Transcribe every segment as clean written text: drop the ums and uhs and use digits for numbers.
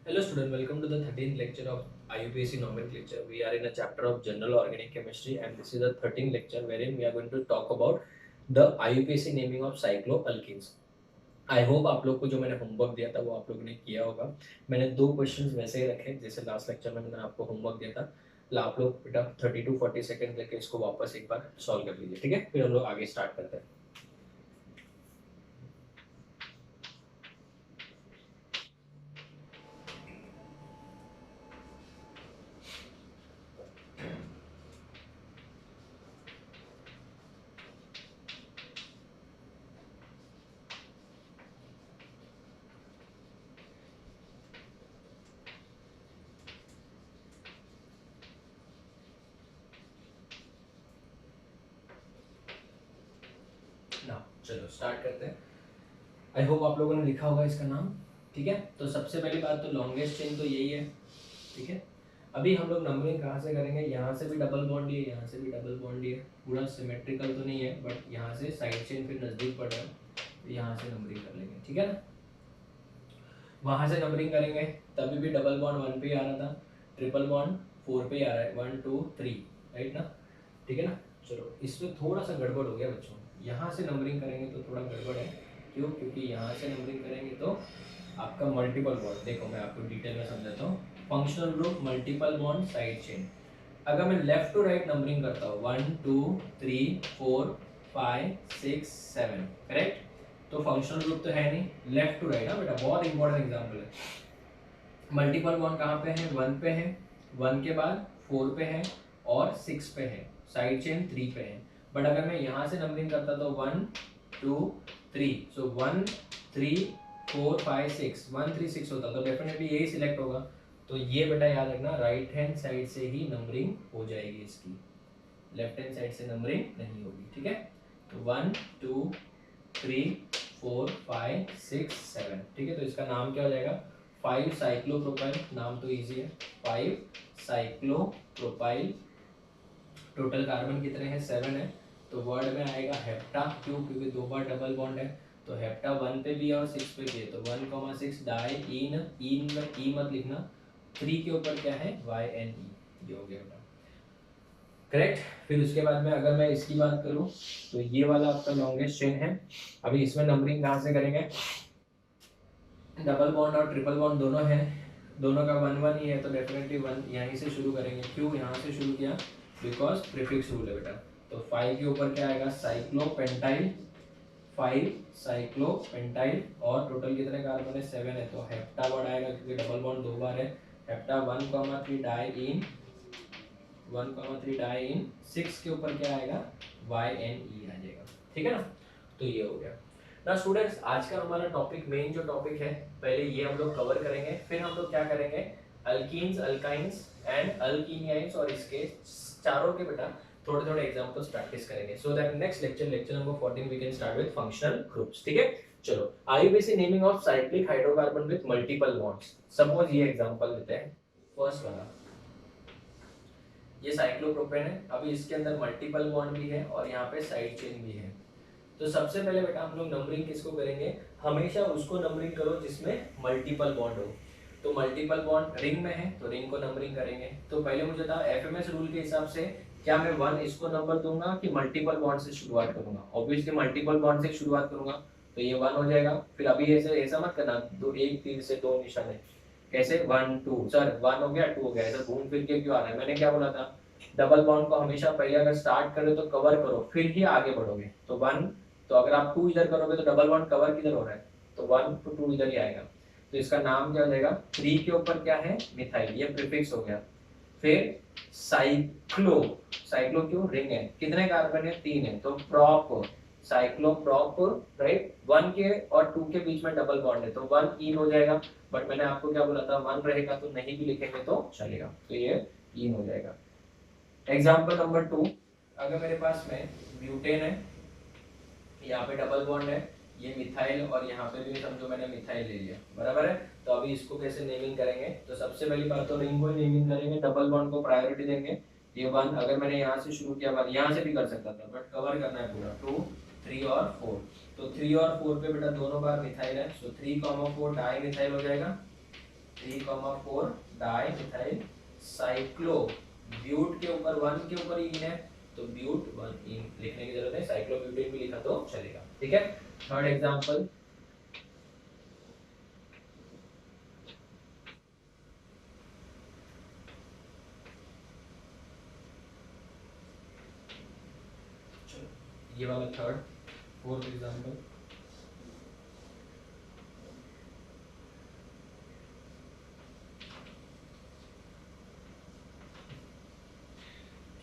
Hello student, welcome to the 13th lecture of IUPAC nomenclature. We are in a chapter of general organic chemistry and this is the 13th lecture wherein we are going to talk about the IUPAC naming of cycloalkenes. I hope आप लोग को जो मैंने homework दिया था वो आप लोगों ने किया होगा। मैंने दो क्वेश्चंस वैसे ही रखे जैसे लास्ट लेक्चर में मैंने आपको होमवर्क दिया था। आप लोग बेटा 30 to 40 सेकंड लेके इसको वापस एक बार सॉल्व कर लीजिए, ठीक है? फिर हम लोग आगे स्टार्ट करते हैं। ना चलो स्टार्ट करते हैं। आई होप आप लोगों ने लिखा होगा इसका नाम, ठीक है? तो सबसे पहली बात तो लॉन्गेस्ट चेन तो यही है, ठीक है? अभी हम लोग नंबरिंग कहाँ से करेंगे? यहाँ से भी डबल बॉन्ड ही है, यहाँ से भी डबल बॉन्ड ही है। पूरा सिमेट्रिकल तो नहीं है बट यहाँ से साइड चेन फिर नज़दीक पड़ रहा है तो यहाँ से नंबरिंग कर लेंगे, ठीक है ना? वहाँ से नंबरिंग करेंगे तभी भी डबल बॉन्ड 1 पे आ रहा था, ट्रिपल बॉन्ड 4 पे आ रहा है, 1 2 3, राइट ना? ठीक है ना? चलो इसमें थोड़ा सा गड़बड़ हो गया बच्चों, यहाँ से नंबरिंग करेंगे तो थोड़ा गड़बड़ है। क्यों? क्योंकि यहाँ से नंबरिंग करेंगे तो आपका मल्टीपल बॉन्ड, देखो मैं आपको डिटेल में समझाता हूँ। Functional group multiple bond side chain. अगर मैं लेफ्ट टू राइट नंबरिंग करता हूँ 1 2 3 4 5 6 7, करेक्ट? तो फंक्शनल ग्रुप तो है नहीं, लेफ्ट टू राइट। हाँ बेटा, बहुत इंपॉर्टेंट एग्जाम्पल है। मल्टीपल बॉन्ड कहाँ पे है? 1 पे है, 1 के बाद 4 पे है और 6 पे है, साइड चेन 3 पे है। बट अगर मैं यहाँ से नंबरिंग करता तो 1 2 3, सो 1 3 4 5 6, 1 3 6 होता तो डेफिनेटली यही सिलेक्ट होगा। तो ये बेटा याद रखना, राइट हैंड साइड से ही नंबरिंग हो जाएगी इसकी, लेफ्ट हैंड साइड से नंबरिंग नहीं होगी, ठीक है? तो 1 2 3 4 5 6 7, ठीक है? तो इसका नाम क्या हो जाएगा? 5 साइक्लोप्रोपाइल। नाम तो इजी है, 5 साइक्लोप्रोपाइल। टोटल कार्बन कितने हैं? 7 है। तो वर्ड में आएगा हेप्टा। क्यों? क्योंकि दो बार डबल बॉन्ड है। तो हेप्टा 1 पे भी है और 6 पे भी है, तो 1,6 डाई इन, इन में ई मत लिखना, 3 के ऊपर क्या है? YNE, ये हो गया बेटा, करेक्ट? फिर उसके बाद में अगर मैं इसकी बात करूं तो ये वाला आपका लॉन्गेस्ट चेन है। अभी इसमें नंबरिंग कहाँ से करेंगे? डबल बॉन्ड और ट्रिपल बॉन्ड दोनों है, दोनों का 1 1 ही है तो डेफिनेटली 1 यहीं से शुरू करेंगे। क्यों यहाँ से शुरू किया? बिकॉज प्रीफिक्स रूल है बेटा। तो 5 के ऊपर क्या आएगा? साइक्लोपेंटाइल, 5 साइक्लोपेंटाइल। और टोटल कितने कार्बन है? 7 है, तो हेप्टा वर्ड आएगा क्योंकि डबल बॉन्ड दो बार है। हेप्टा 1,3 डाई इन, 1,3 डाई इन, 6 के ऊपर क्या आएगा? YNE आ जाएगा, ठीक है ना? तो ये हो गया ना स्टूडेंट्स। आज का हमारा टॉपिक, मेन जो टॉपिक है, पहले ये हम लोग कवर करेंगे, फिर हम लोग क्या करेंगे? अल्कीन्स, अल्काइंस एंड अल्कीनियाइंस और इसके चारों के बेटा थोड़े थोड़े एग्जांपल्स प्रैक्टिस करेंगे। So that next lecture, lecture number 14, we can start with functional groups, ठीक है? चलो, IUPAC naming of cyclic hydrocarbon with multiple bonds. Suppose ये एग्जांपल लेते हैं, फर्स्ट वाला, ये साइक्लोप्रोपेन है। अभी इसके अंदर मल्टीपल बॉन्ड भी है और यहाँ पे साइड चेन भी है। तो सबसे पहले बेटा हम लोग नंबरिंग किसको करेंगे? हमेशा उसको नंबरिंग करो जिसमें मल्टीपल बॉन्ड हो। तो मल्टीपल बॉन्ड रिंग में है तो रिंग को नंबरिंग करेंगे। तो पहले मुझे था एफएमएस रूल के हिसाब से क्या मैं 1 इसको नंबर दूंगा कि मल्टीपल बॉन्ड से शुरुआत करूंगा? ऑब्वियसली मल्टीपल बॉन्ड से शुरुआत करूंगा तो ये 1 हो जाएगा। फिर अभी ऐसे ऐसा मत करना, दो एक तीर से दो निशाने, कैसे 1 2, सर 1 हो गया 2 हो गया, ऐसा घूम फिर के क्यों आ रहा है? मैंने क्या बोला था? डबल बॉन्ड को हमेशा पहले अगर स्टार्ट करो तो कवर करो फिर ही आगे बढ़ोगे। तो 1, तो अगर आप 2 इधर करोगे तो डबल बॉन्ड कवर किधर हो रहा है? तो 1 to 2 इधर ही आएगा। तो इसका नाम क्या हो जाएगा? 3 के ऊपर क्या है? मिथाइल, ये प्रीफिक्स हो गया। फिर साइक्लो, साइक्लो क्यों? रिंग है, कितने कार्बन है? 3 है, तो प्रोप, साइक्लो प्रोप, राइट? 1 के और 2 के बीच में डबल बॉन्ड है तो 1 इन हो जाएगा। बट मैंने आपको क्या बोला था? 1 रहेगा तो नहीं भी लिखेंगे तो चलेगा, तो ये इन हो जाएगा। एग्जाम्पल नंबर 2, अगर मेरे पास में ब्यूटेन है, यहाँ पे डबल बॉन्ड है, ये मिथाइल और यहाँ पे भी समझो मैंने मिथाइल ले लिया, बराबर है? तो अभी इसको कैसे नेमिंग करेंगे? तो सबसे पहली बात तो रिंग को नेमिंग करेंगे, डबल बॉन्ड को प्रायोरिटी देंगे। ये 1, अगर मैंने यहाँ से शुरू किया 1, यहाँ से भी कर सकता था बट कवर करना है पूरा। 2 3 और 4, तो 3 और 4 पे बेटा दोनों बार मिथाइल है, सो 3,4 डाई मिथाइल हो जाएगा। 3,4 डाई मिथाइल साइक्लो, ब्यूट के ऊपर 1 के ऊपर इन है तो ब्यूट 1 इन लिखने की जरूरत है, साइक्लोब्यूटेन भी लिखा तो चलेगा। ठीक है, थर्ड एग्जांपल, ये वाला थर्ड, फोर्थ एग्जांपल,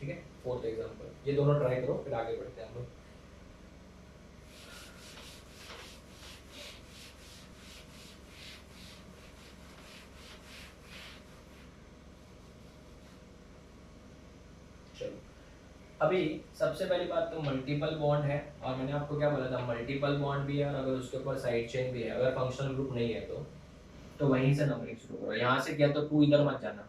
ठीक है, फोर्थ एग्जांपल, ये दोनों ट्राई करो फिर आगे बढ़ते हैं हम लोग। चलो, अभी सबसे पहली बात तो मल्टीपल बॉन्ड है, और मैंने आपको क्या बोला था, मल्टीपल बॉन्ड भी है और अगर उसके ऊपर साइड चेन भी है, अगर फंक्शनल ग्रुप नहीं है तो वहीं से नंबरिंग शुरू करो, यहाँ से किया तो 2 इधर मत जाना,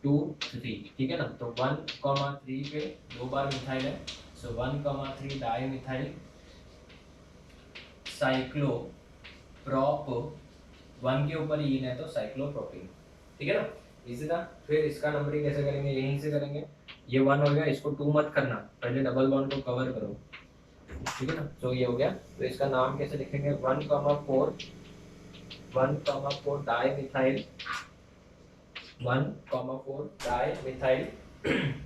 2 3, ठीक है ना। तो 1,3 पे 2 बार मिथाइल है, सो 1,3 डाई मिथाइल साइक्लो प्रोप, 1 के ऊपर इन है तो साइक्लोप्रोपीन, ठीक है ना, इजी था। फिर इसका नंबरिंग कैसे करेंगे, यहीं से करेंगे, ये 1 हो गया, इसको 2 मत करना, पहले डबल बॉन्ड को कवर करो, ठीक है ना। तो ये हो गया, तो इसका नाम कैसे लिखेंगे, 1,4 डाई मिथाइल 1,4 डाई मिथाइल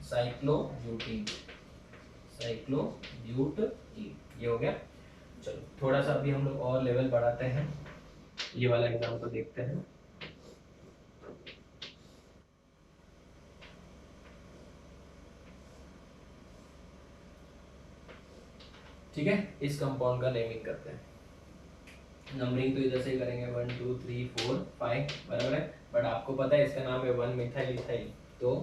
साइक्लोब्यूटीन, साइक्लोब्यूटीन, ये हो गया। चलो थोड़ा सा अभी हम लोग और लेवल बढ़ाते हैं, ये वाला एग्जाम्पल देखते हैं। ठीक है, इस कंपाउंड का नेमिंग करते हैं, नंबरिंग तो इधर से ही करेंगे 1 2 3 4 5, बराबर है, बट आपको पता है इसका नाम है 1 मिथाइल इथाइल, तो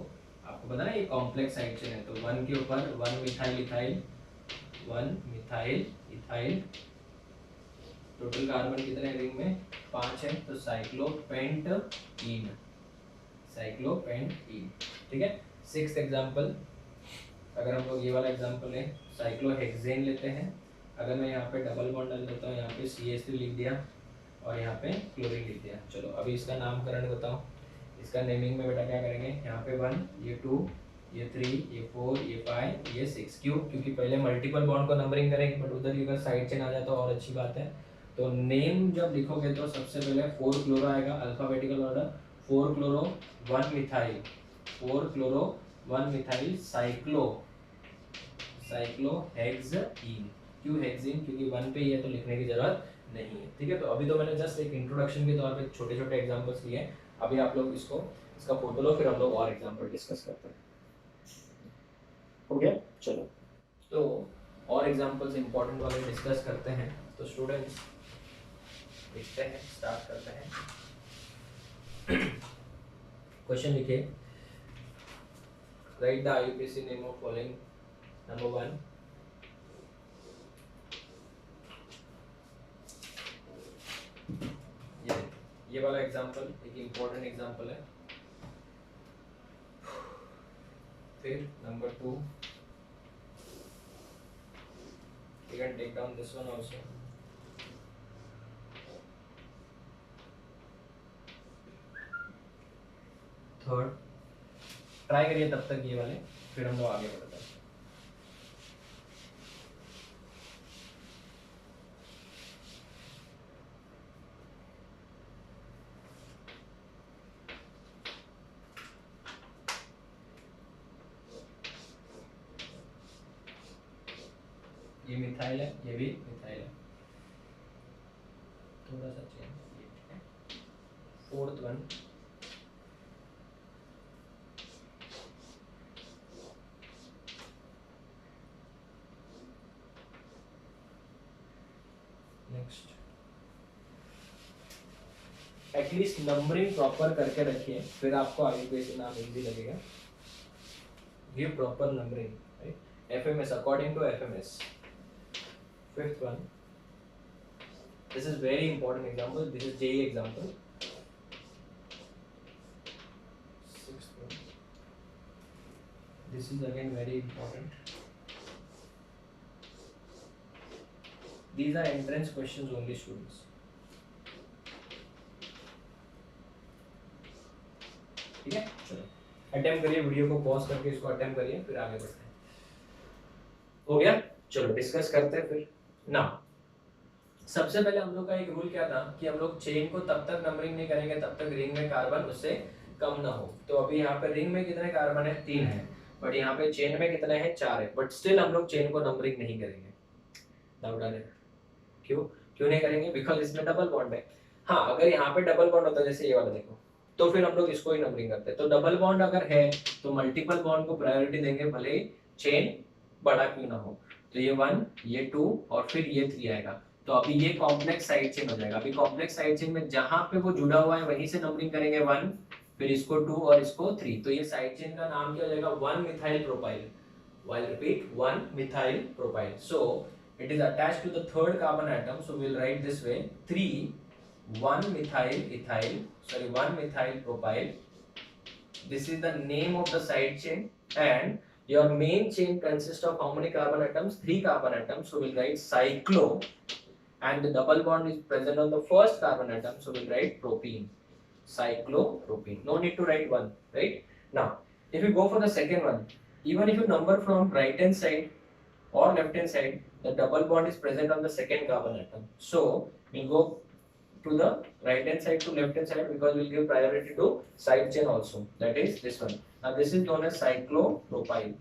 आपको पता है ये कॉम्प्लेक्स साइड चेन है, तो 1 के ऊपर 1 methyl ethyl, 1 methyl ethyl, total carbon कितने हैं रिंग में, 5 है, तो साइक्लोपेंटीन, साइक्लोपेंटीन, ठीक है। सिक्स्थ एग्जांपल, अगर हम लोग ये वाला एग्जांपल लें, साइक्लोहेक्सेन लेते हैं, अगर मैं यहाँ पे डबल बॉन्ड डाल देता हूँ, यहाँ पे CH3 लिख दिया और यहाँ पे क्लोरीन लिख दिया। चलो अभी इसका नामकरण बताओ, इसका नेमिंग में बेटा क्या करेंगे, यहाँ पे 1, ये 2, ये 3, ये 4, ये 5, ये 6, क्यों, क्योंकि पहले मल्टीपल बॉन्ड को नंबरिंग करेंगे, बट उधर अगर साइड चेन आ जाता तो और अच्छी बात है। तो नेम जब लिखोगे तो सबसे पहले 4 क्लोरो आएगा, alphabetical order, 4 chloro 1 methyl, 4 chloro 1 methyl cyclo, cyclohexane, क्यों हेक्सेन, क्योंकि 1 पे ही है तो लिखने की जरूरत नहीं है, ठीक है। तो अभी तो मैंने जस्ट एक इंट्रोडक्शन के तौर पे छोटे छोटे एग्जांपल्स लिए हैं, अभी आप लोग इसको इसका फोटो लो, फिर हम लोग और एग्जांपल डिस्कस करते हैं, हो गया। चलो, तो और एग्जांपल्स इंपॉर्टेंट वाले डिस्कस करते हैं। तो स्टूडेंट्स देखते हैं, स्टार्ट करते हैं। क्वेश्चन लिखिए, right the IUPAC name of following, number 1, ये वाला एग्जांपल एक इम्पोर्टेंट एग्जांपल है। फिर number 2, you can take down this one also. Third, try करिए तब तक ये वाले, फिर हम लोग आगे बढ़ते हैं। ये मिथाइल है, ये भी मिथाइल है, थोड़ा सा चेंज, ये ठीक है। Fourth one, next, at least numbering proper करके रखिए, फिर आपको IUPAC नाम इजी लगेगा। ये proper numbering, right, FMS according to FMS। Fifth one, this is very important example, this is JEE example. Sixth one, this is again very important, these are entrance questions only students। ठीक है, चलो attempt करिए, video को pause करके इसको attempt करिए, फिर आगे बढ़ते हैं। हो गया, चलो डिस्कस करते हैं फिर ना। सबसे पहले हम लोग का एक रूल क्या था कि हम लोग चेन को तब तक नंबरिंग नहीं करेंगे तब तक रिंग में कार्बन उससे कम ना हो। तो अभी यहाँ पे रिंग में कितने कार्बन है, 3 है, बट यहाँ पे चेन में कितने हैं, 4 है, बट स्टिल हम लोग चेन को नंबरिंग नहीं करेंगे। डाउट आ रहा है? क्यों क्यों नहीं करेंगे? बिकॉज इसमें डबल बॉन्ड है। हाँ, अगर यहाँ पे डबल बॉन्ड होता है जैसे ये वाला देखो, तो फिर हम लोग इसको ही नंबरिंग करते हैं। तो डबल बॉन्ड अगर है तो मल्टीपल बॉन्ड को प्रायोरिटी देंगे, भले ही चेन बड़ा क्यों ना हो। तो ये 1, ये 2 और फिर ये 3 आएगा। तो अभी ये कॉम्प्लेक्स साइड चेन हो जाएगा। अभी कॉम्प्लेक्स साइड चेन में जहां पे वो जुड़ा हुआ है वहीं से नंबरिंग करेंगे 1, फिर इसको 2 और इसको 3। तो ये साइड चेन का नाम क्या हो जाएगा, 1 methyl propyl. I'll repeat, 1 methyl propyl. So it is attached to the third carbon atom. So we'll write this way: 3 1 methyl ethyl. Sorry, 1 methyl propyl. This is the name of the side chain, and your main chain consists of how many carbon atoms? 3 carbon atoms. So we'll write cyclo, and the double bond is present on the first carbon atom. So we'll write propene. Cyclopropene. No need to write 1, right? Now, if you go for the second one, even if you number from right hand side or left hand side, the double bond is present on the second carbon atom. So we'll go to the right hand side to left hand side because we'll give priority to side chain also. That is this one. Now this is known as cyclopropyl.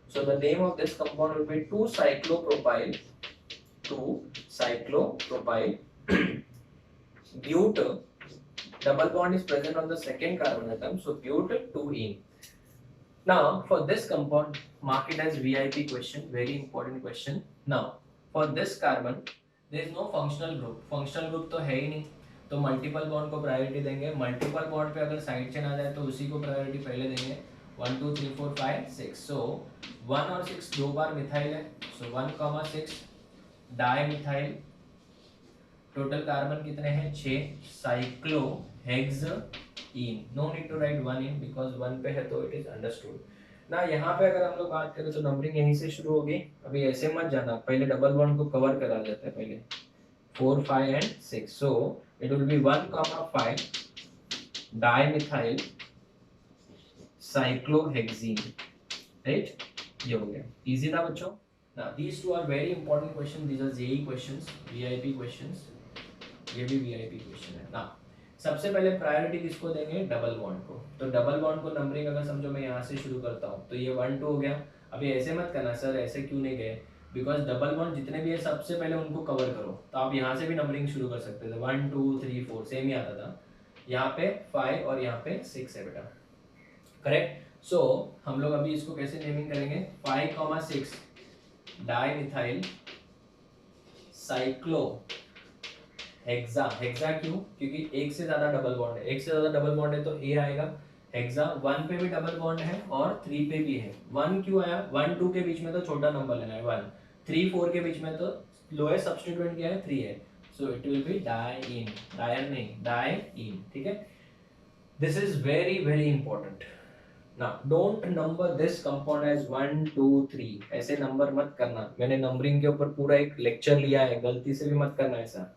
So the name of this compound will be 2-cyclopropyl. 2-cyclopropyl. Bute. Double bond is present on the second carbon atom. So bute 2-ene. Now, for this compound, mark it as VIP question, very important question. Now, for this carbon, there is no functional group. Functional group तो है ही नहीं, तो multiple bond को priority देंगे। Multiple bond पे अगर side chain आ जाए तो उसी को प्रायोरिटी पहले देंगे। 1 2 3 4 5 6। सो 1 और 6 दो बार मिथाइल है, so 1,6 di methyl. Total carbon कितने हैं, 6। Cyclohexene. No need to write 1 in because 1 पे है तो इट इज अंडरस्टूड ना। यहाँ पे अगर हम लोग बात करें तो नंबरिंग यहीं से शुरू होगी। अभी ऐसे मत जाना, पहले डबल बॉन्ड को कवर करा जाता है पहले। 4 5 and 6। So it will be 1,5 dimethyl cyclohexene, right? ये हो गया, इजी था बच्चों ना। These two are very important question, these are JEE questions, VIP questions. ये भी वीआईपी क्वेश्चन है ना। सबसे पहले प्रायोरिटी किसको देंगे, डबल बॉन्ड को। तो डबल बॉन्ड को नंबरिंग अगर समझो मैं यहाँ से शुरू करता हूँ तो ये 1 2 हो गया। अभी ऐसे मत करना सर, ऐसे क्यों नहीं गए, बिकॉज डबल बॉन्ड जितने भी है सबसे पहले उनको कवर करो। तो आप यहाँ से भी नंबरिंग शुरू कर सकते थे, 1 2 3 4 सेम ही आता था। यहाँ पे 5 और यहाँ पे 6 है बेटा, करेक्ट। सो हम लोग अभी इसको कैसे नेमिंग करेंगे, 5,6 डाइमिथाइल साइक्लो हेक्सा। हेक्सा क्यों, क्योंकि एक से ज्यादा डबल बॉन्ड है। एक से ज्यादा डबल बॉन्ड है तो ए आएगा। हेक्सा 1 पे भी डबल बॉन्ड है और 3 पे भी है। 1 क्यों आया, 1 2 के बीच में तो छोटा नंबर लेना है 1, 3 4 के बीच में तो लोएस्ट सब्स्टिट्यूएंट क्या है, 3 है। So it will be diene, डायन नहीं डाइइन, ठीक है। This is very very important ना। Don't number this compound as 1 2 3, ऐसे नंबर मत करना। मैंने नंबरिंग के ऊपर पूरा एक लेक्चर लिया है, गलती से भी मत करना ऐसा,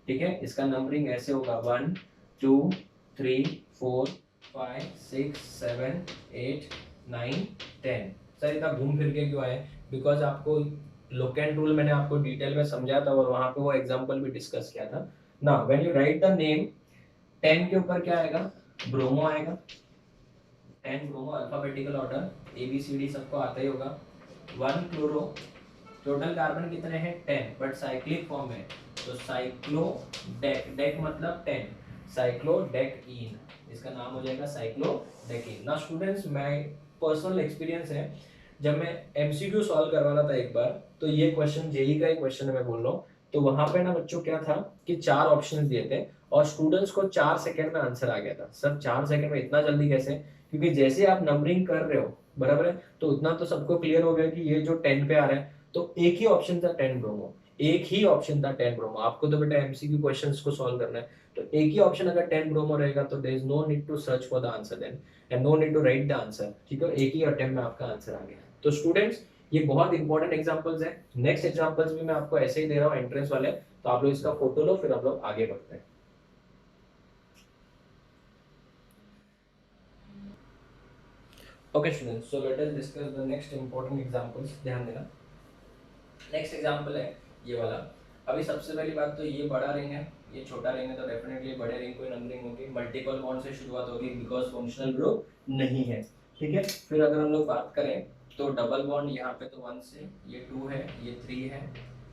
ठीक है। इसका नंबरिंग ऐसे होगा 1 2 3 4 5 6 7 8 9 10। सर इतना घूम फिर के क्यों आए, बिकॉज आपको लुक एंड रूल मैंने आपको डिटेल में समझाया था और वहां पे वो एग्जांपल भी डिस्कस किया था ना। When you right the name, 10 के ऊपर क्या आएगा, ब्रोमो आएगा। 10 ब्रोमो, अल्फाबेटिकल ऑर्डर ABCD सबको आता ही होगा। 1 क्लोरो, टोटल कार्बन कितने हैं 10, बट साइक्लिक फॉर्म में, तो साइक्लो डेक, डेक मतलब 10, साइक्लोडेकईन, इसका नाम हो जाएगा साइक्लोडेकईन ना। स्टूडेंट्स, मैं पर्सनल एक्सपीरियंस है, जब मैं MCQ सॉल्व करवाना था एक बार, तो ये क्वेश्चन जेई का एक क्वेश्चन है मैं बोल रहा हूँ, तो वहां पे ना बच्चों क्या था कि 4 ऑप्शंस दिए थे और स्टूडेंट्स को 4 सेकंड में आंसर आ गया था। सर 4 सेकंड में इतना जल्दी कैसे, क्योंकि जैसे आप नंबरिंग कर रहे हो बराबर है, तो उतना तो सबको क्लियर हो गया कि ये जो 10 पे आ रहा है, तो एक ही ऑप्शन था 10 ब्रोमो, एक ही ऑप्शन था 10 ब्रोमो। आपको तो बेटा MCQ क्वेश्चंस को सॉल्व करना है, तो एक ही ऑप्शन अगर 10 ब्रोमो रहेगा तो there is no need to search for the answer then, and no need to write the answer, ठीक है। एक ही अटेम्प्ट में आपका आंसर आ गया। तो स्टूडेंट्स, ये बहुत इंपॉर्टेंट एग्जांपल्स हैं। नेक्स्ट एग्जांपल्स भी मैं आपको ऐसे ही दे रहा हूँ एंट्रेंस वाले, तो आप लोग इसका फोटो लो, फिर हम लोग आगे बढ़ते हैं। Okay students, so let us discuss the next important examples. ध्यान देना, नेक्स्ट एग्जांपल है ये वाला। अभी सबसे पहली बात तो ये बड़ा रिंग है, ये छोटा रिंग है, तो डेफिनेटली बड़े रिंग को नंबरिंग होगी, मल्टीपल बॉन्ड से शुरुआत होगी बिकॉज फंक्शनल ग्रुप नहीं है। ठीक है, फिर अगर हम लोग बात करें तो डबल बॉन्ड यहाँ पे तो 1 से, ये 2 है, ये 3 है,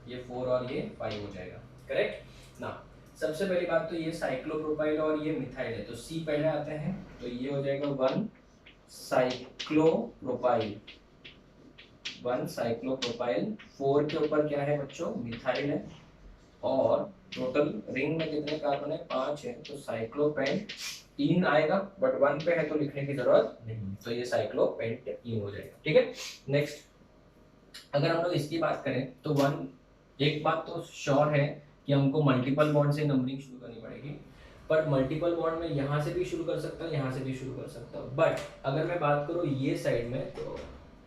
ये 4 और ये 5 हो जाएगा। करेक्ट ना। सबसे पहली बात तो ये साइक्लोप्रोपाइल और ये मिथाइल है, तो सी पहले आते हैं, तो ये हो जाएगा 1 साइक्लोप्रोपाइल, 1 साइक्लोप्रोपाइल। 4 के ऊपर क्या है बच्चों, मिथाइल है, और टोटल रिंग में कितने कार्बन है, 5 है, तो साइक्लोपेंटीन आएगा, बट 1 पे है तो लिखने की जरूरत नहीं, तो ये साइक्लोपेंटीन हो जाएगा। ठीक है, नेक्स्ट अगर हम लोग इसकी बात करें तो 1, एक बात तो श्योर है कि हमको मल्टीपल बॉन्ड से नंबरिंग शुरू करनी पड़ेगी, पर मल्टीपल बॉन्ड में यहाँ से भी शुरू कर सकता हूँ, यहाँ से भी शुरू कर सकता हूँ, बट अगर मैं बात करूँ ये साइड में, तो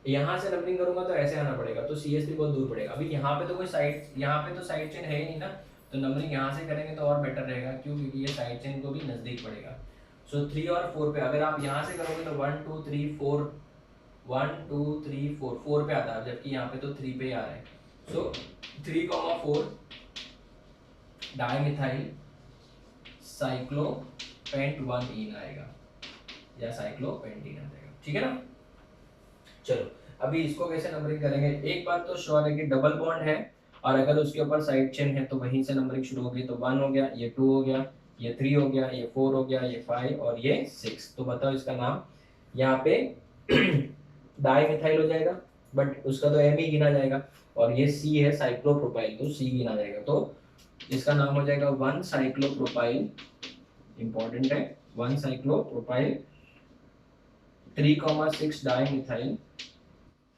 यहाँ से नंबरिंग करूंगा तो ऐसे आना पड़ेगा, तो CH3 बहुत दूर पड़ेगा। अभी यहाँ पे तो कोई साइड, यहाँ पे तो साइड चेन है ही नहीं ना, तो नंबरिंग यहाँ से करेंगे तो और बेटर रहेगा, क्यों, क्योंकि ये साइड चेन को भी नजदीक पड़ेगा। सो 3 और 4 पे अगर आप यहाँ से करोगे तो 1 2 3 4, 1 2 3 4, 4 पे आता है, जबकि यहाँ पे तो 3 पे आ रहा है। सो 3,4 डाइमिथाइल साइक्लोपेंट 1 आएगा, या साइक्लोपेंटीन आ जाएगा। ठीक है ना। चलो अभी इसको कैसे नंबरिंग करेंगे, एक बात तो श्योर है कि डबल बॉन्ड है, और अगर उसके ऊपर साइड चेन है तो वहीं से नंबरिंग शुरू होगी, तो 1 हो गया, ये 2 हो गया, ये 3 हो गया, ये 4 हो गया, ये 5 और ये 6। तो बताओ इसका नाम, यहाँ पे डाई मिथाइल हो जाएगा, बट उसका तो एम ही गिना जाएगा, और ये सी है साइक्लोप्रोपाइल, तो सी गिना जाएगा, तो इसका नाम हो जाएगा 1 साइक्लोप्रोपाइल, इंपॉर्टेंट है, 1 cyclopropyl 3,6 dimethyl,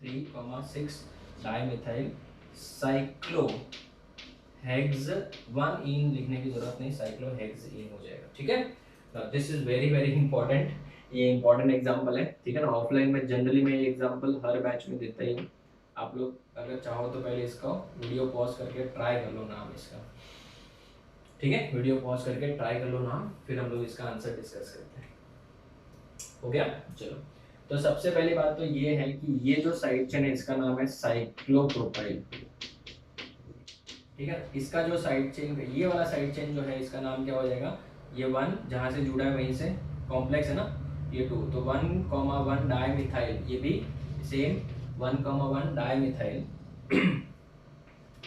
3,6 dimethyl cyclo hex 1 लिखने की जरूरत नहीं, साइक्लो हेक्स हो जाएगा। ठीक है, this is very very important, ये इंपॉर्टेंट एग्जांपल है। ठीक है ना, ऑफलाइन में जनरली मैं ये एग्जांपल हर बैच में देता ही हूँ। आप लोग अगर चाहो तो पहले इसका वीडियो पॉज करके ट्राई कर लो नाम इसका। ठीक है, वीडियो पॉज करके ट्राई कर लो नाम, फिर हम लोग इसका आंसर डिस्कस करते हैं। हो गया, चलो। तो सबसे पहली बात तो ये है कि ये जो साइड चेन है इसका नाम है साइक्लोप्रोपाइल। ठीक है, इसका जो साइड चेन, ये वाला साइड चेन जो है इसका नाम क्या हो जाएगा, ये 1 जहां से जुड़ा है वहीं से कॉम्प्लेक्स है ना, ये 2, तो 1,1 डाइमिथाइल, ये भी same 1,1 dimethyl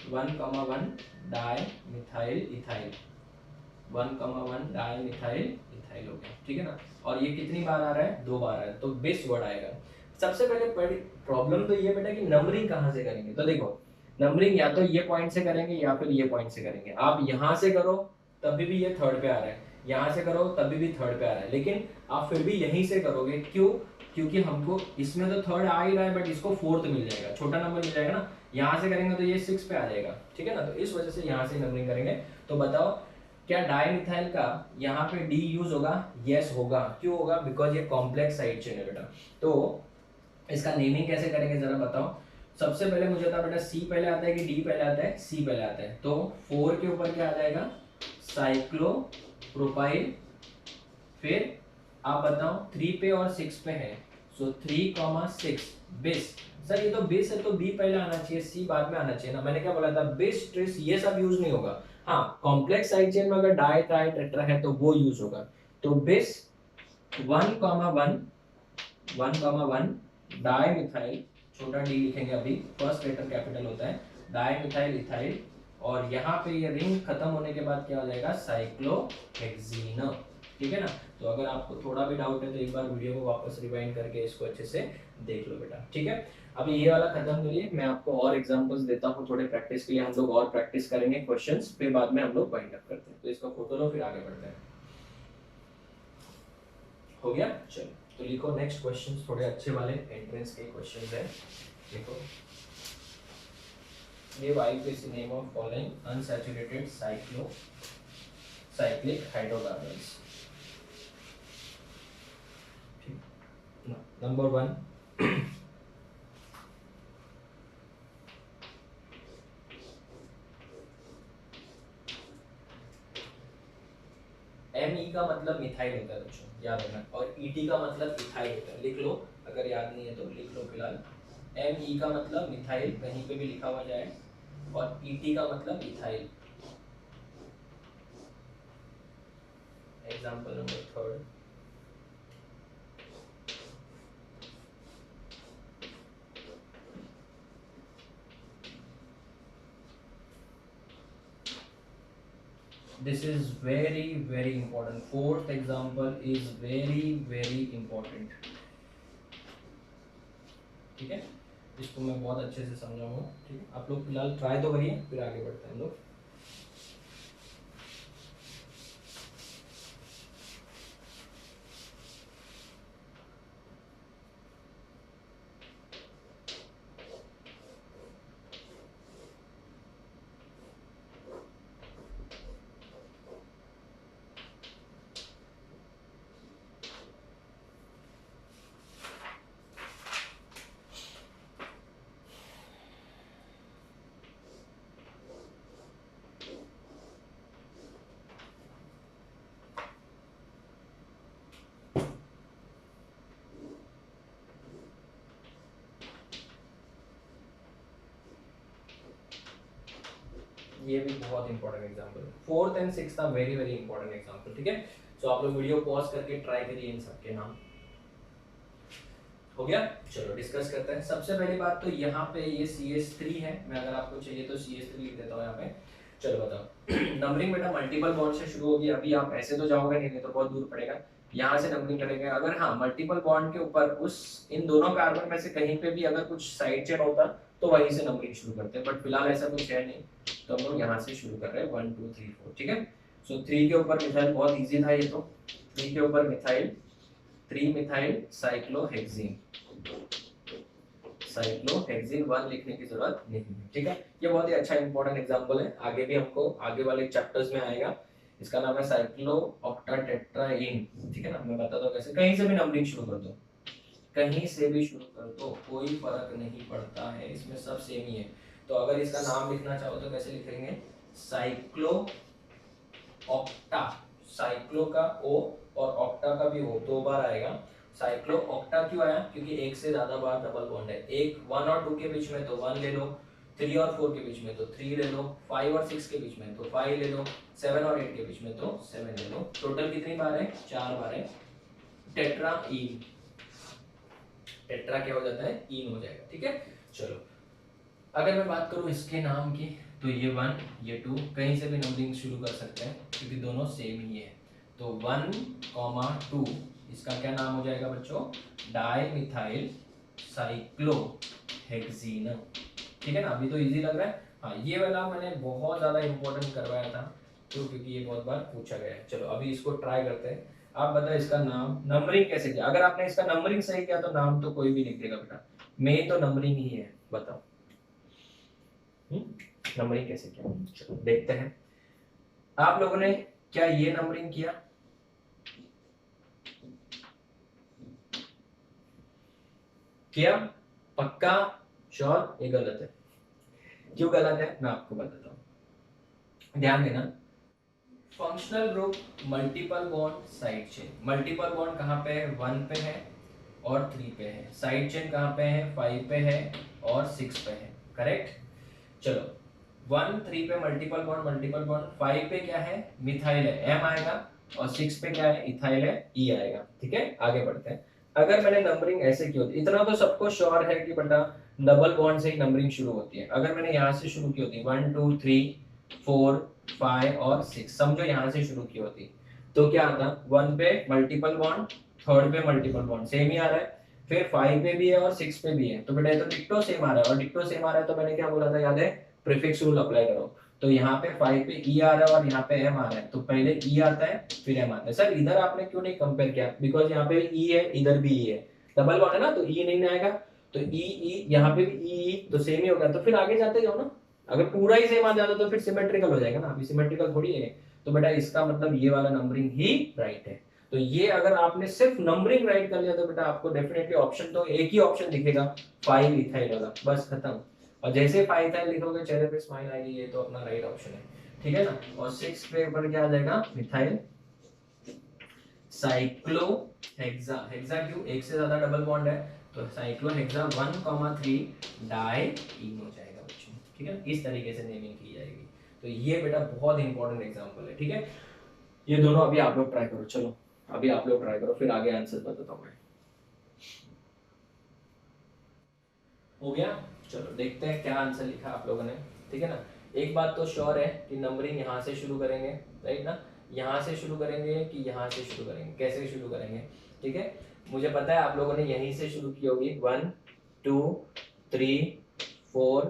1,1 dimethyl ethyl, 1,1 dimethyl ethyl हो गया। ठीक है ना, और ये कितनी बार आ रहा है, 2 बार आ रहा है, तो बेस वर्ड आएगा। सबसे पहले प्रॉब्लम तो ये बेटा कि नंबरिंग कहाँ से करेंगे, तो देखो नंबरिंग या तो ये पॉइंट से करेंगे या फिर ये पॉइंट से करेंगे। आप यहाँ से करो तभी भी ये थर्ड पे आ रहा है, यहाँ से करो तभी भी थर्ड पे आ रहा है, लेकिन आप फिर भी यहीं से करोगे, क्यों, क्योंकि हमको इसमें तो थर्ड आ ही रहा है, बट इसको फोर्थ मिल जाएगा, छोटा नंबर मिल जाएगा ना, यहाँ से करेंगे तो ये 6 पे आ जाएगा। ठीक है ना, तो इस वजह से यहाँ से नंबरिंग करेंगे। तो बताओ क्या डाइमिथाइल का यहाँ पे डी यूज होगा, यस होगा, क्यों होगा, बिकॉज ये कॉम्प्लेक्स साइड चेन है बेटा। तो इसका नेमिंग कैसे करेंगे जरा बताओ। सबसे पहले मुझे बता बेटा, सी पहले आता है कि डी पहले आता है, सी पहले आता है, तो 4 के ऊपर क्या आ जाएगा, साइक्लोप्रोपाइल, फिर आप बताओ 3 पे और 6 पे है, सो 3,6 बिस। सर ये तो बिस है तो बी पहले आना चाहिए, सी बाद में आना चाहिए ना, मैंने क्या बोला था, बिस ट्रिस ये सब यूज नहीं होगा। हाँ, कॉम्प्लेक्स साइड चेन में अगर डाई ट्राई टेट्रा है तो वो यूज होगा। तो बिस 1,1 डाइमिथाइल, छोटा डी लिखेंगे अभी, फर्स्ट लेटर कैपिटल होता है, डाइमिथाइल इथाइल, और यहाँ पे ये रिंग खत्म होने के बाद क्या हो जाएगा, साइक्लोहेक्सीन। ठीक है ना, तो अगर आपको थोड़ा भी डाउट है तो एक बार वीडियो को वापस रिवाइंड करके इसको अच्छे से देख लो बेटा। ठीक है, अभी ये वाला खत्म करिए, मैं आपको और एग्जांपल्स देता हूँ थोड़े प्रैक्टिस के लिए, हम लोग और प्रैक्टिस करेंगे क्वेश्चंस, फिर बाद में हम लोग वाइंड अप करते हैं। तो इसका फोटो लो फिर आगे बढ़ते हैं। हो गया, चलो तो लिखो नेक्स्ट क्वेश्चंस, थोड़े अच्छे वाले एंट्रेंस के क्वेश्चंस है। देखो, give IUPAC name of following unsaturated cyclic hydrocarbons. Number 1, Me का मतलब मिथाइल होता है बच्चों, याद रखना, और Et का मतलब इथाइल होता है, लिख लो अगर याद नहीं है तो लिख लो फिलहाल। ME का मतलब मिथाइल, कहीं पे भी लिखा हुआ जाए, और ET का मतलब ethyl. Example number third, this is very very important. Fourth example is very very important. ठीक है, इसको मैं बहुत अच्छे से समझाऊंगा। ठीक है, आप लोग फिलहाल ट्राई तो करिए, फिर आगे बढ़ते हैं हम लोग। ये भी बहुत इंपॉर्टेंट एग्जांपल है। Fourth and sixth are very very important example. ठीक है, सो आप लोग वीडियो पॉज करके ट्राई करिए इन सबके नाम। हो गया, चलो डिस्कस करते हैं। सबसे पहली बात तो यहाँ पे ये CH3 है, मैं अगर आपको चाहिए तो CH3 लिख देता हूँ यहाँ पे। चलो बताओ नंबरिंग बेटा मल्टीपल बॉन्ड से शुरू होगी। अभी आप ऐसे तो जाओगे नहीं, तो बहुत दूर पड़ेगा, यहाँ से नंबरिंग करेंगे। अगर हाँ मल्टीपल बॉन्ड के ऊपर उस इन दोनों कार्बन में से कहीं पे भी अगर कुछ साइड चेन होता तो वहीं से नंबरिंग शुरू करते हैं, बट फिलहाल ऐसा कुछ है नहीं, तो हम लोग यहाँ से शुरू कर रहे हैं 1 2 3 4। ठीक है, सो 3 के ऊपर मिथाइल, बहुत इजी था ये तो। 3 के ऊपर मिथाइल, 3 मिथाइल साइक्लोहेक्सीन, साइक्लोहेक्सीन 1 लिखने की जरूरत नहीं है। ठीक है, ये बहुत ही अच्छा इंपॉर्टेंट एग्जांपल है, आगे भी हमको आगे वाले चैप्टर्स में आएगा। इसका नाम है साइक्लो ऑक्टाटेट्राइन। ठीक है ना, मैं बताता हूँ कैसे। कहीं से भी नंबरिंग शुरू कर दो, कहीं से भी शुरू कर दो, कोई फर्क नहीं पड़ता है, इसमें सब सेम ही है। तो अगर इसका नाम लिखना चाहो तो कैसे लिखेंगे, साइक्लो ऑक्टा, साइक्लो का O और ऑक्टा का भी O, 2 बार आएगा। साइक्लो ऑक्टा क्यों आया, क्योंकि एक से ज्यादा बार डबल बॉन्ड है। एक 1 और 2 के बीच में तो 1 ले लो, 3 और 4 के बीच में तो 3 ले लो, 5 और 6 के बीच में तो 5 ले लो, 7 और 8 के बीच में तो 7 ले लो। टोटल कितनी बार है, 4 बार है। टेट्रा ईन, टेट्रा क्या हो जाता है, ईन हो जाएगा। ठीक है, चलो अगर मैं बात करूं इसके नाम की, तो ये 1 ये 2, कहीं से भी नंबरिंग शुरू कर सकते हैं क्योंकि दोनों सेम ही है। तो 1, 2, इसका क्या नाम हो जाएगा बच्चों, डाई मिथाइल साइक्लोहेक्सीन। ठीक है ना, अभी तो इजी लग रहा है। हाँ, ये वाला मैंने बहुत ज्यादा इंपॉर्टेंट करवाया था तो, क्योंकि ये बहुत बार पूछा गया है। चलो अभी इसको ट्राई करते हैं। आप बताओ इसका नाम नंबरिंग कैसे किया। अगर आपने इसका नंबरिंग सही किया तो नाम तो कोई भी लिख देगा बेटा, मेन तो नंबरिंग ही है। बताओ नंबरिंग कैसे किया, चलो देखते हैं। आप लोगों ने क्या ये नंबरिंग किया, किया पक्का श्योर, ये गलत है। क्यों गलत है मैं आपको बताता हूं, ध्यान देना। Functional group multiple bond side chain, multiple bond कहां पे है, 1 पे है और 3 पे है। साइड चेन कहां पे है, 5 पे है और 6 पे है। करेक्ट, चलो 1 3 पे मल्टीपल बॉन्ड, 5 पे क्या है, मिथाइल है, M आएगा, और 6 पे क्या है, इथाइल है, E आएगा। ठीक है, आगे बढ़ते हैं। अगर मैंने नंबरिंग ऐसे की होती, इतना तो सबको श्योर है कि बेटा डबल बॉन्ड से ही नंबरिंग शुरू होती है। अगर मैंने यहाँ से शुरू की होती 1 2 3 4 5 और 6, समझो यहाँ से शुरू की होती, तो क्या आता, 1 पे मल्टीपल बॉन्ड, 3rd पे मल्टीपल बॉन्ड, सेम ही आ रहा है। फिर 5 पे भी है और 6 पे भी है, तो बेटा ये तो डिक्टो सेम आ रहा है, और डिक्टो सेम आ रहा है तो मैंने क्या बोला था याद है, प्रीफिक्स रूल अप्लाई करो। तो यहाँ पे 5 पे E आ रहा है और यहाँ पे M आ रहा है, तो पहले E आता है फिर M आता है। सर इधर आपने क्यों नहीं कंपेयर किया, बिकॉज यहाँ पे E है, इधर भी E है, डबल बॉन्ड है ना, तो E नहीं आएगा, तो E यहाँ पे भी E तो सेम ही होगा, तो फिर आगे जाते जाओ ना। अगर पूरा ही सेम आ जाता तो फिर सिमेट्रिकल हो जाएगा ना, अभी सिमेट्रिकल थोड़ी है। तो बेटा इसका मतलब ये वाला नंबरिंग ही राइट है। तो ये अगर आपने सिर्फ नंबरिंग राइट कर लिया तो बेटा आपको डेफिनेटली ऑप्शन तो एक ही ऑप्शन दिखेगा, 5 इथाइल वाला, बस खत्म। और जैसे 5 इथाइल लिखोगे चेहरे पे स्माइल आएगी, ये तो अपना राइट ऑप्शन है। ठीक है ना, और 6 पे ऊपर क्या आ जाएगा, मिथाइल साइक्लो हेक्सा, हेक्सा क्यों, एक से ज्यादा डबल बॉन्ड है तो साइक्लो हेक्सा 1,3 डाई इन हो जाएगा बच्चों, ठीक है। इस तरीके से नेमिंग की जाएगी। तो ये बेटा बहुत इंपॉर्टेंट एग्जांपल है, ठीक है। ये दोनों अभी आप लोग ट्राई करो, चलो अभी आप लोग ट्राई करो, फिर आगे आंसर बताता हूँ मैं। हो गया, चलो देखते हैं क्या आंसर लिखा आप लोगों ने, ठीक है ना। एक बात तो श्योर है कि नंबरिंग यहाँ से शुरू करेंगे, राइट ना, यहाँ से शुरू करेंगे कि यहाँ से शुरू करेंगे, कैसे शुरू करेंगे, ठीक है। मुझे पता है आप लोगों ने यहीं से शुरू की होगी, 1 2 3 4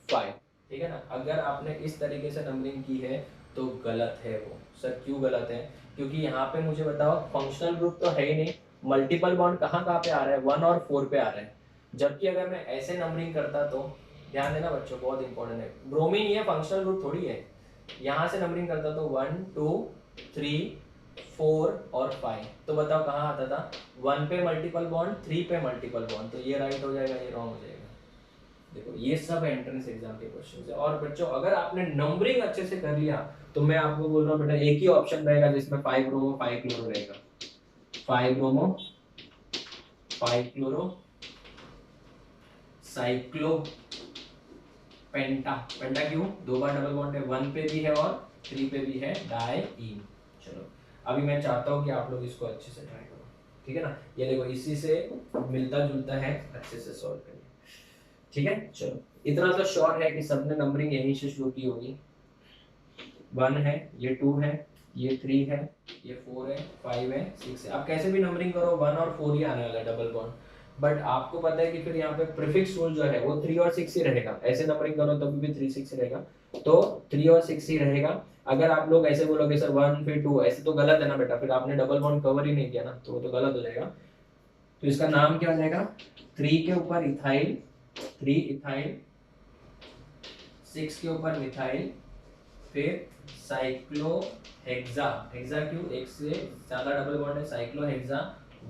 5, ठीक है ना। अगर आपने इस तरीके से नंबरिंग की है तो गलत है वो। सर क्यों गलत है, क्योंकि यहाँ पे मुझे बताओ फंक्शनल ग्रुप तो है ही नहीं, मल्टीपल बॉन्ड कहाँ कहाँ पे आ रहा है, 1 और 4 पे आ रहा है। जबकि अगर मैं ऐसे नंबरिंग करता तो, ध्यान देना बच्चों बहुत इंपॉर्टेंट है, ब्रोमीन ये फंक्शनल ग्रुप थोड़ी है, यहाँ से नंबरिंग करता तो 1 2 3 4 और 5, तो बताओ कहाँ आता था, 1 पे मल्टीपल बॉन्ड, 3 पे मल्टीपल बॉन्ड, तो ये राइट हो जाएगा, ये रॉन्ग हो जाएगा। देखो ये सब एंट्रेंस एग्जाम के क्वेश्चन है। और बच्चों अगर आपने नंबरिंग अच्छे से कर लिया तो मैं आपको बोल रहा हूँ बेटा एक ही ऑप्शन रहेगा जिसमें 5 ब्रोमो 5 क्लोरो रहेगा, 5 ब्रोमो 5 क्लोरो साइक्लो पेंटा, पेंटा क्यों, दो बार डबल बॉन्ड है, 1 पे भी है और 3 पे भी है डाइईन। चलो अभी मैं चाहता हूँ कि आप लोग इसको अच्छे से ट्राई करो, ठीक है ना। ये देखो इसी से मिलता जुलता है, अच्छे से सॉल्व करिए, ठीक है। चलो इतना तो श्योर है कि सबने नंबरिंग यहीं से शुरू की होगी, 1 है, ये 2 है, ये 3 है, ये 4 है, 5 है, 6 है। आप कैसे भी नंबरिंग करो 1 और 4 ही आने वाला है डबल बॉन्ड, बट आपको पता है कि फिर यहाँ पे प्रीफिक्स रूल जो है वो 3 और 6 ही रहेगा। ऐसे नंबरिंग करो तभी भी 3 6 रहेगा, तो 3 और 6 ही रहेगा। अगर आप लोग ऐसे बोलोगे सर 1 फिर 2, ऐसे तो गलत है ना बेटा, फिर आपने डबल बॉन्ड कवर ही नहीं किया ना, तो वो तो गलत हो जाएगा। तो इसका नाम क्या हो जाएगा, 3 के ऊपर इथाइल, 3 इथाइल, 6 के ऊपर मिथाइल, फिर साइक्लोहेक्सा, हेक्सा क्यों, एक से ज्यादा डबल बॉन्ड है, साइक्लोहेक्सा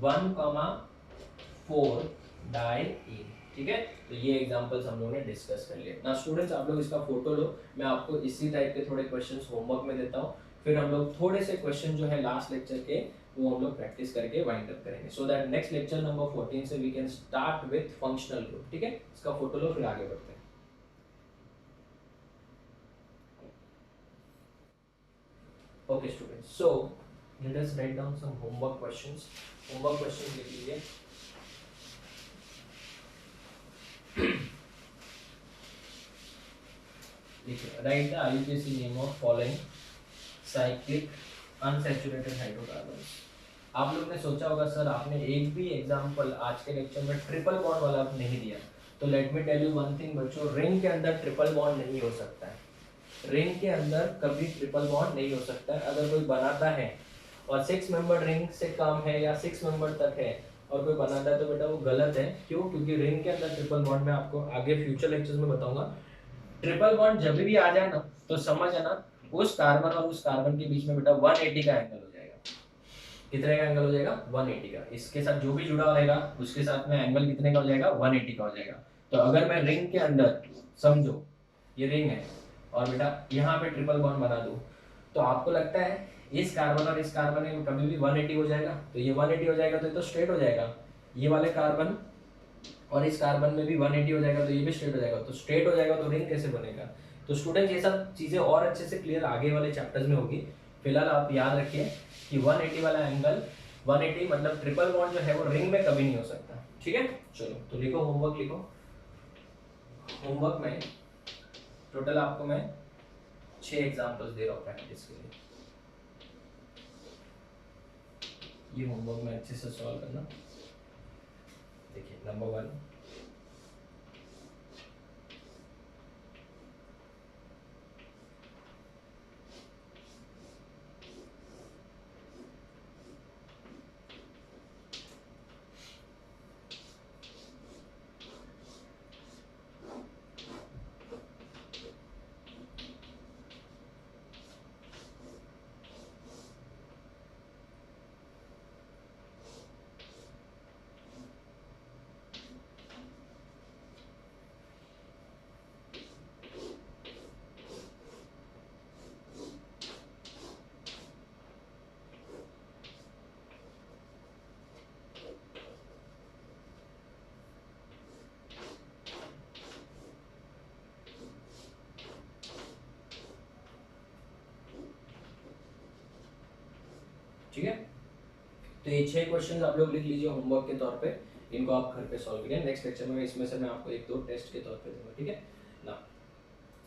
1,4 डाइईन, ठीक है। तो ये एग्जांपल्स हम लोगों ने डिस्कस कर लिए ना। स्टूडेंट्स आप लोग इसका फोटो लो, मैं आपको इसी टाइप के थोड़े क्वेश्चंस होमवर्क में देता हूँ, फिर हम लोग थोड़े से क्वेश्चन जो है लास्ट लेक्चर के वो हम लोग प्रैक्टिस करके वाइंड अप करेंगे, so that next lecture number 14 से we can start with functional group, ठीक है। इसका फोटो लो फिर आगे बढ़ते हैं। Okay students, so let us write down some homework questions. Homework questions लिख लीजिए। Write the IUPAC name of following cyclic unsaturated hydrocarbons. आप लोग ने सोचा होगा सर आपने एक भी एग्जांपल आज के लेक्चर में ट्रिपल बॉन्ड वाला नहीं दिया, तो let me tell you one thing बच्चों, रिंग के अंदर ट्रिपल बॉन्ड नहीं हो सकता है, रिंग के अंदर कभी ट्रिपल बॉन्ड नहीं हो सकता है। अगर कोई बनाता है और 6 मेंबर रिंग से कम है या 6 मेंबर तक है और कोई बनाता है तो बेटा वो गलत है। क्यों, क्योंकि रिंग के अंदर ट्रिपल बॉन्ड, मैं आपको आगे फ्यूचर लेक्चर्स में बताऊंगा, ट्रिपल बॉन्ड जब भी आ जाए ना तो समझ आना उस कार्बन और उस कार्बन के बीच में बेटा 180 का एंगल हो जाएगा। कितने का एंगल हो जाएगा, 180 का। इसके साथ जो भी जुड़ा रहेगा उसके साथ में एंगल कितने का हो जाएगा, 180 का हो जाएगा। तो अगर मैं रिंग के अंदर, समझो ये रिंग है और बेटा यहाँ पे ट्रिपल बॉन्ड बना दूं, तो आपको लगता है इस कार्बन और इस कार्बन में कभी भी 180 हो जाएगा, तो ये 180 हो जाएगा तो ये तो स्ट्रेट हो जाएगा। ये वाले कार्बन और इस कार्बन में भी 180 हो जाएगा तो ये भी स्ट्रेट हो जाएगा, तो स्ट्रेट हो जाएगा तो रिंग कैसे बनेगा। तो स्टूडेंट ये सब चीजें और अच्छे से क्लियर आगे वाले चैप्टर्स में होगी। फिलहाल आप याद रखिए कि 180 वाला एंगल, 180 मतलब ट्रिपल बॉन्ड जो है वो रिंग में कभी नहीं हो सकता, ठीक है। चलो तो लिखो, होमवर्क लिखो। होमवर्क में टोटल आपको मैं 6 एग्जांपल्स दे रहा हूँ प्रैक्टिस के लिए, ये होमवर्क में अच्छे से सॉल्व करना। देखिए नंबर 1, ठीक है, तो ये 6 क्वेश्चंस आप लोग लिख लीजिए होमवर्क के तौर पे, इनको आप घर पे सॉल्व करिए। नेक्स्ट लेक्चर में इसमें से मैं आपको 1-2 टेस्ट के तौर पे दूंगा, ठीक है ना।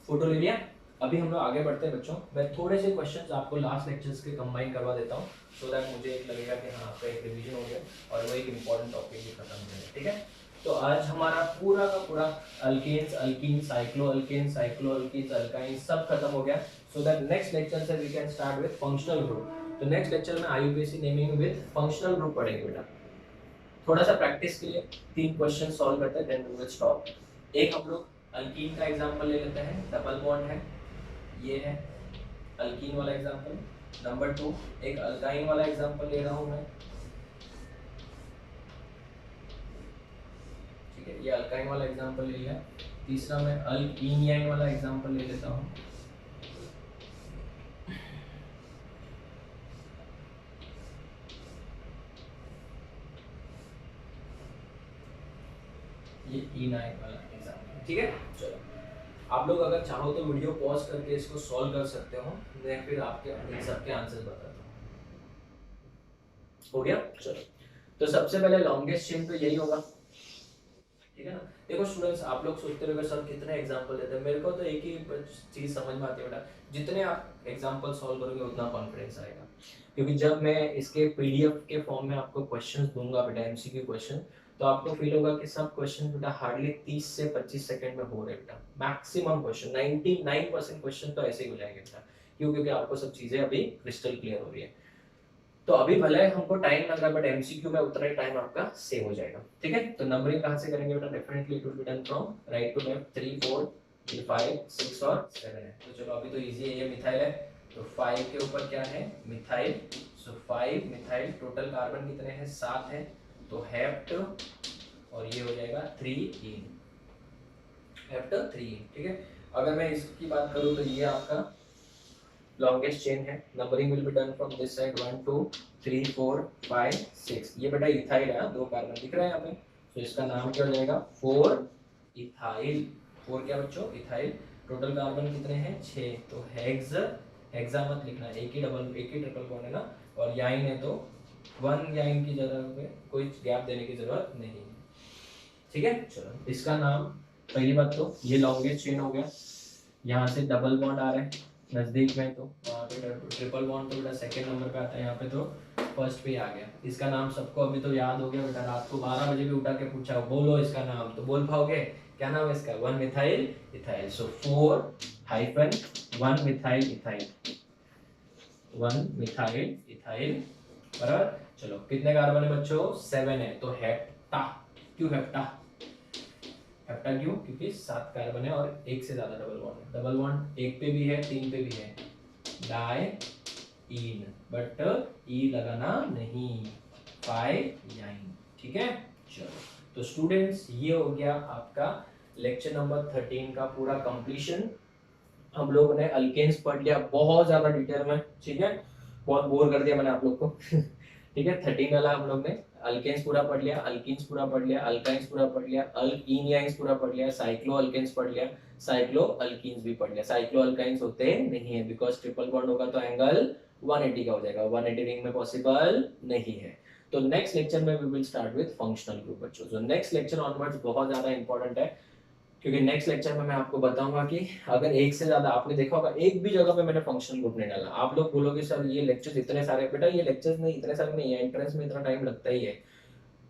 फोटो ले लिया, अभी हम लोग आगे बढ़ते हैं बच्चों। मैं थोड़े से क्वेश्चंस आपको लास्ट लेक्चर्स के कंबाइन करवा देता हूँ, सो दैट मुझे एक लगेगा कि हाँ आपका एक रिवीजन हो गया और वो एक इम्पॉर्टेंट टॉपिक भी खत्म हो गया, ठीक है। तो आज हमारा पूरा का पूरा alkanes, alkene, cyclo alkanes, cyclo alkenes, alkyne सब खत्म हो गया। सो दैट नेक्स्ट लेक्चर से we can start with functional group. तो नेक्स्ट लेक्चर में IUPAC naming with functional group पढ़ेंगे बेटा। थोड़ा सा प्रैक्टिस के लिए 3 क्वेश्चन सॉल्व करते हैं, देन वी विल स्टॉप। एक हम लोग अल्कीन का एग्जांपल ले लेते हैं, डबल बॉन्ड है, ये है अल्कीन वाला एग्जांपल। नंबर 2 एक अल्काइन वाला एग्जांपल ले रहा हूं मैं, ठीक है, ये अल्काइन वाला एग्जांपल ले लिया। तीसरा मैं अल्कीनियाइन वाला एग्जांपल ले लेता हूं, ये इनाइन वाला एग्जांपल, ठीक है। चलो आप लोग अगर चाहो तो वीडियो पॉज करके इसको सॉल्व कर सकते हो, मैं फिर आपके इन सबके आंसर बताता हूँ। हो गया, चलो। तो सबसे पहले लॉन्गेस्ट चेन तो यही होगा, ठीक है ना। देखो स्टूडेंट्स, आप लोग सोचते रहोगे सर कितने एग्जांपल देते हैं, मेरे को तो एक ही चीज समझ में आती है बेटा, जितने आप एग्जांपल सॉल्व करोगे उतना कॉन्फिडेंस आएगा। क्योंकि जब मैं इसके PDF के फॉर्म में आपको क्वेश्चंस दूंगा बेटा, MCQ क्वेश्चन, तो आपको फील होगा कि सब क्वेश्चन बेटा हार्डली 30 से 25 सेकंड में हो रहे हैं बेटा। मैक्सिमम क्वेश्चन 99% क्वेश्चन तो ऐसे ही हो जाएंगे बेटा, क्यों? क्योंकि आपको सब चीजें अभी क्रिस्टल क्लियर हो रही है। तो अभी भले हमको टाइम लग रहा है, बट MCQ में उतना ही टाइम आपका सेव हो जाएगा, ठीक है। तो नंबरिंग कहाँ से करेंगे बेटा? Definitely it will be done from right to left, 3 4 5 6 और 7 है। तो चलो अभी तो इजी है, ये मिथाइल है, तो 5 के ऊपर क्या है? मिथाइल। सो 5 मिथाइल, टोटल कार्बन कितने हैं? 7 है, तो हेप्ट, और ये हो जाएगा 3 इन, हेप्ट 3 इन, ठीक है। अगर मैं इसकी बात करूं तो ये आपका लॉन्गेस्ट चेन है। Numbering will be done from this side 1 2 3 4 5 6। ये बेटा इथाइल है, 2 कार्बन दिख रहा है यहाँ पे, तो इसका नाम क्या हो जाएगा? 4 इथाइल। 4 क्या बच्चों? इथाइल। टोटल कार्बन कितने हैं? 6, तो हेक्स, हेक्सा मत लिखना, एक ही ट्रिपल बॉन्ड है ना, और याइन है तो 1 याइन की जगह पे कोई गैप देने की जरूरत नहीं है, ठीक है। चलो इसका नाम, पहली बात तो ये लॉन्गेस्ट चेन हो गया, यहाँ से डबल बॉन्ड आ रहा है नजदीक में, तो वहाँ पे ट्रिपल बॉन्ड तो बेटा सेकंड नंबर पे आता है, यहाँ पे तो फर्स्ट पे आ गया। इसका नाम सबको अभी तो याद हो गया बेटा, रात को 12 बजे भी उठा के पूछा बोलो इसका नाम, तो बोल पाओगे? क्या नाम है इसका? 1 मिथाइल इथाइल। सो 4-1 मिथाइल इथाइल, 1 मिथाइल इथाइल, बराबर। चलो कितने कार्बन है बच्चों? 7 है, तो हेप्टा। क्यों हेप्टा? हेप्टा क्यों? क्योंकि 7 कार्बन है और एक से ज्यादा डबल बॉन्ड है। डबल बॉन्ड एक पे भी है, 3 पे भी है, डाई इन, बट ई लगाना नहीं, याइन, ठीक है। चलो तो स्टूडेंट्स, ये हो गया आपका लेक्चर नंबर 13 का पूरा कंप्लीशन। हम लोगों ने अल्केन्स पढ़ लिया बहुत ज्यादा डिटेल में, ठीक है, बहुत बोर कर दिया मैंने आप लोग को ठीक है। 13 वाला हम लोग ने अल्केन्स पूरा पढ़ लिया, अल्कीन्स पूरा पढ़ लिया, अल्काइंस पूरा पढ़ लिया, अल्कीनियाइंस पूरा पढ़ लिया, साइक्लो अल्केन्स पढ़ लिया, साइक्लो अल्कीन्स भी पढ़ लिया। साइक्लो अल्काइंस होते नहीं है, बिकॉज ट्रिपल बॉन्ड होगा तो एंगल 180 का हो जाएगा, 180 रिंग में पॉसिबल नहीं है। तो नेक्स्ट लेक्चर में we will start with functional group बच्चों। जो नेक्स्ट लेक्चर ऑनवर्ड्स बहुत ज्यादा इंपॉर्टेंट है, क्योंकि नेक्स्ट लेक्चर में मैं आपको बताऊंगा कि अगर एक से ज्यादा, आपने देखा होगा एक भी जगह पे मैंने फंक्शनल ग्रुप नहीं डाला, आप लोग बोलोगे सर ये लेक्चर्स इतने सारे, बेटा ये लेक्चर्स नहीं इतने सारे नहीं है, एंट्रेंस में इतना टाइम लगता ही है।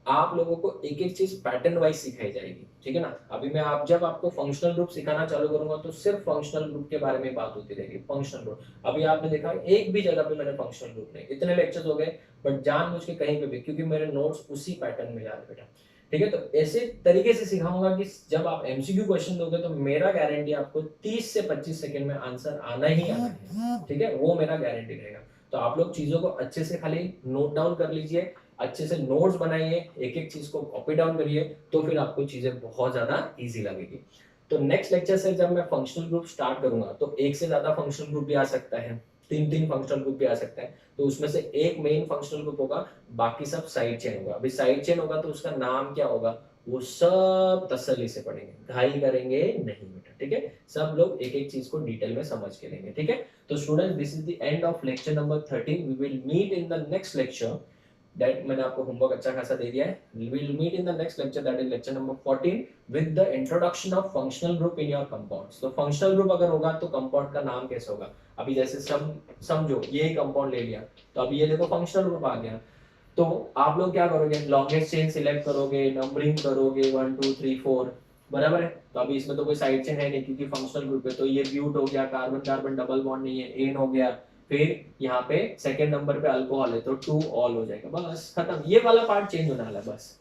आप लोगों को एक एक चीज पैटर्न वाइज सिखाई जाएगी, ठीक है ना। अभी मैं जब आपको फंक्शनल ग्रुप सिखाना चालू करूंगा तो सिर्फ फंक्शनल ग्रुप के बारे में बात होती रहेगी, फंक्शनल ग्रुप। अभी आपने देखा एक भी जगह पे मैंने फंक्शनल ग्रुप नहीं, इतने लेक्चर्स हो गए, बट जानबूझ के कहीं पे भी, क्योंकि मेरे नोट्स उसी पैटर्न में जा रहे बेटा, ठीक है। तो ऐसे तरीके से सिखाऊंगा कि जब आप MCQ क्वेश्चन दोगे तो मेरा गारंटी आपको 30 से 25 सेकंड में आंसर आना ही आना है, ठीक है, वो मेरा गारंटी रहेगा। तो आप लोग चीजों को अच्छे से खाली नोट डाउन कर लीजिए, अच्छे से नोट्स बनाइए, एक एक चीज को कॉपी डाउन करिए, तो फिर आपको चीजें बहुत ज्यादा इजी लगेगी। तो नेक्स्ट लेक्चर से जब मैं फंक्शनल ग्रुप स्टार्ट करूंगा तो एक से ज्यादा फंक्शनल ग्रुप भी आ सकता है, 3 फंक्शनल ग्रुप भी आ सकता है, तो उसमें से एक मेन फंक्शनल ग्रुप होगा, बाकी सब साइड चेन होगा। अभी साइड चेन होगा तो उसका नाम क्या होगा वो सब तसल्ली से पढ़ेंगे, घाई करेंगे नहीं बेटा, ठीक है, सब लोग एक एक चीज को डिटेल में समझ के लेंगे, ठीक है। तो student, this is the end of lecture number 13। We will meet in the next lecture, that मैंने आपको होमवर्क अच्छा खासा दे दिया है। We will meet in the next lecture, that is lecture number 14 with the introduction of functional group in your compounds. तो functional group अगर होगा तो कंपाउंड का नाम कैसे होगा? अभी जैसे समझो ये कंपाउंड ले लिया, तो अभी ये देखो फंक्शनल ग्रुप आ गया। तो आप लोग क्या करोगे? लॉन्गेस्ट चेन सिलेक्ट करोगे, नंबरिंग करोगे 1 2 3 4, बराबर है। तो अभी इसमें तो कोई साइड चेन है नहीं क्योंकि फंक्शनल ग्रुप है। तो ये ब्यूट हो गया, कार्बन कार्बन डबल बॉन्ड नहीं है, एन हो गया। फिर यहाँ पे सेकंड नंबर पे अल्कोहल है तो 2 ऑल हो जाएगा, बस खत्म। ये वाला पार्ट चेंज होने वाला है, बस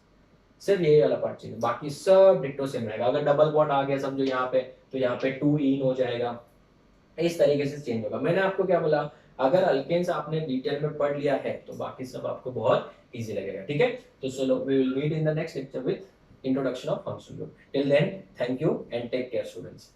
सिर्फ ये वाला पार्ट चेंज, बाकी सब डिट्टो सेम रहेगा। अगर डबल बॉन्ड आ गया समझो यहाँ पे, तो यहाँ पे 2 इन हो जाएगा, इस तरीके से चेंज होगा। मैंने आपको क्या बोला, अगर अल्केन्स आपने डिटेल में पढ़ लिया है तो बाकी सब आपको बहुत इजी लगेगा, ठीक है। तो चलो, we will meet in the next lecture with introduction of functional group. Till then, thank you and take care students.